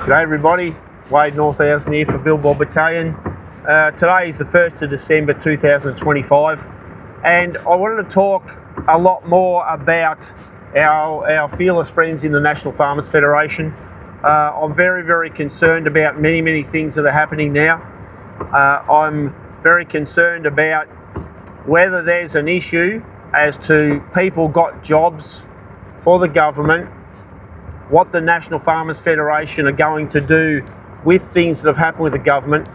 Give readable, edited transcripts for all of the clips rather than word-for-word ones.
G'day everybody, Wade Northhausen here for Billboard Battalion. Today is the 1st of December 2025 and I wanted to talk a lot more about our fearless friends in the National Farmers Federation. I'm very concerned about many things that are happening now. I'm very concerned about whether there's an issue as to people got jobs for the government, what the National Farmers Federation are going to do with things that have happened with the government.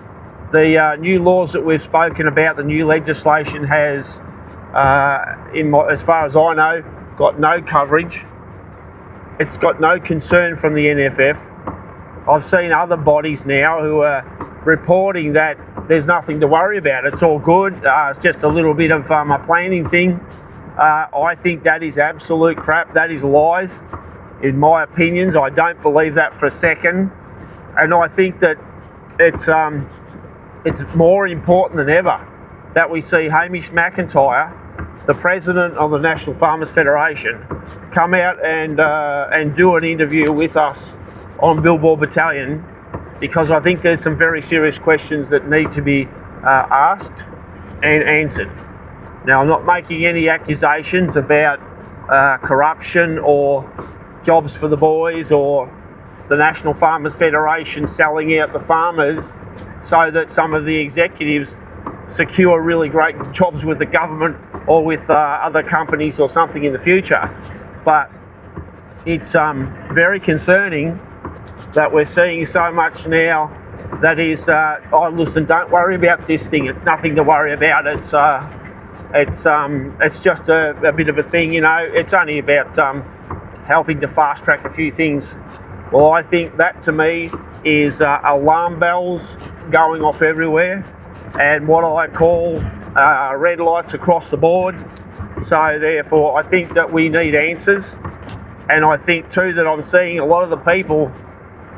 The new laws that we've spoken about, the new legislation has, as far as I know, got no coverage. It's got no concern from the NFF. I've seen other bodies now who are reporting that there's nothing to worry about. It's all good. It's just a little bit of a planning thing. I think that is absolute crap. That is lies. In my opinions, I don't believe that for a second, and I think that it's more important than ever that we see Hamish McIntyre, the president of the National Farmers Federation, come out and do an interview with us on Billboard Battalion, because I think there's some very serious questions that need to be asked and answered. Now, I'm not making any accusations about corruption or jobs for the boys or the National Farmers Federation selling out the farmers so that some of the executives secure really great jobs with the government or with other companies or something in the future. But it's very concerning that we're seeing so much now that is, oh listen, don't worry about this thing, it's nothing to worry about, it's just a bit of a thing, you know, it's only about helping to fast track a few things. Well, I think that to me is alarm bells going off everywhere and what I call red lights across the board. So therefore I think that we need answers, and I think too that I'm seeing a lot of the people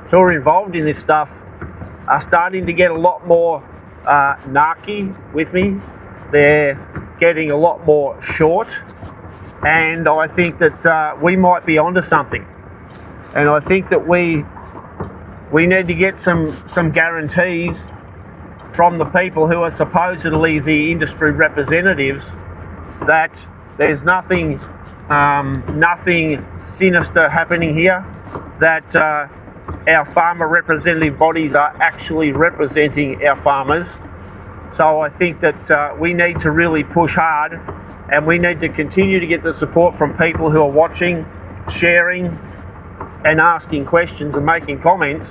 who are involved in this stuff are starting to get a lot more narky with me. They're getting a lot more short, and I think that we might be onto something. And I think that we need to get some guarantees from the people who are supposedly the industry representatives that there's nothing sinister happening here, that our farmer representative bodies are actually representing our farmers. So I think that we need to really push hard, and we need to continue to get the support from people who are watching, sharing and asking questions and making comments,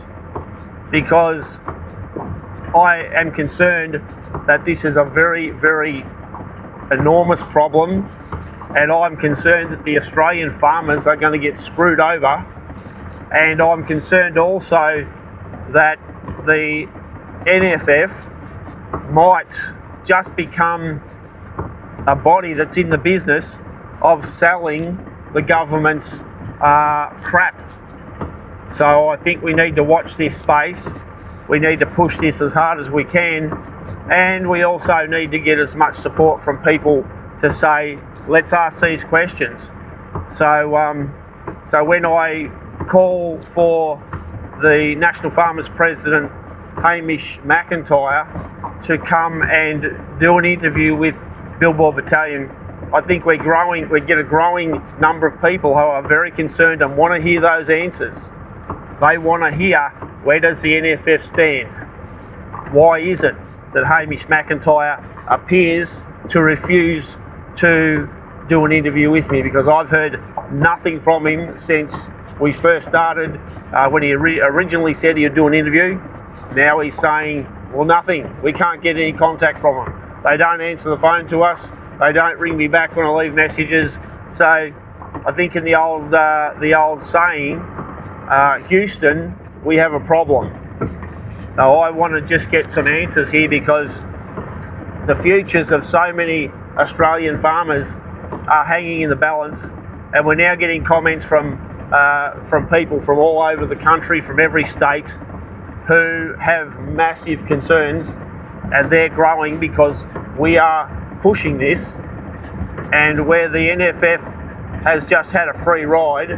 because I am concerned that this is a very enormous problem, and I'm concerned that the Australian farmers are going to get screwed over, and I'm concerned also that the NFF might just become a body that's in the business of selling the government's crap. So I think we need to watch this space. We need to push this as hard as we can, and we also need to get as much support from people to say, let's ask these questions. So so when I call for the National Farmers President Hamish McIntyre to come and do an interview with Billboard Battalion, I think we get a growing number of people who are very concerned and want to hear those answers. They want to hear, where does the NFF stand? Why is it that Hamish McIntyre appears to refuse to do an interview with me? Because I've heard nothing from him since we first started, when he originally said he'd do an interview. Now he's saying, well, nothing. We can't get any contact from them. They don't answer the phone to us. They don't ring me back when I leave messages. So I think in the old saying, Houston, we have a problem. Now I want to just get some answers here, because the futures of so many Australian farmers are hanging in the balance, and we're now getting comments from people from all over the country, from every state, who have massive concerns, and they're growing because we are pushing this, and where the NFF has just had a free ride,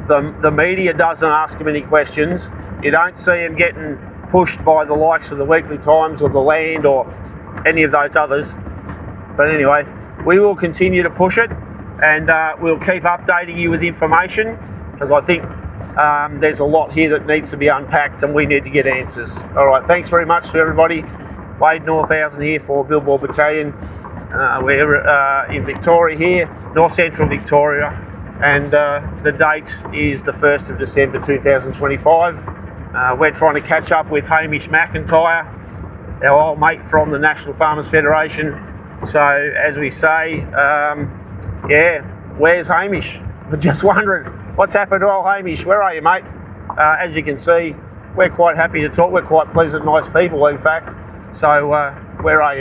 The media doesn't ask him any questions. You don't see him getting pushed by the likes of the Weekly Times or The Land or any of those others. But anyway, we will continue to push it, and we'll keep updating you with information, because I think there's a lot here that needs to be unpacked and we need to get answers. All right, thanks very much to everybody. Wade Northhausen here for Billboard Battalion. We're in Victoria here, North Central Victoria, and the date is the 1st of December 2025. We're trying to catch up with Hamish McIntyre, our old mate from the National Farmers Federation. So, as we say, yeah, where's Hamish? We're just wondering what's happened to old Hamish. Where are you, mate? As you can see, we're quite happy to talk. We're quite pleasant, nice people, in fact. So, where are you?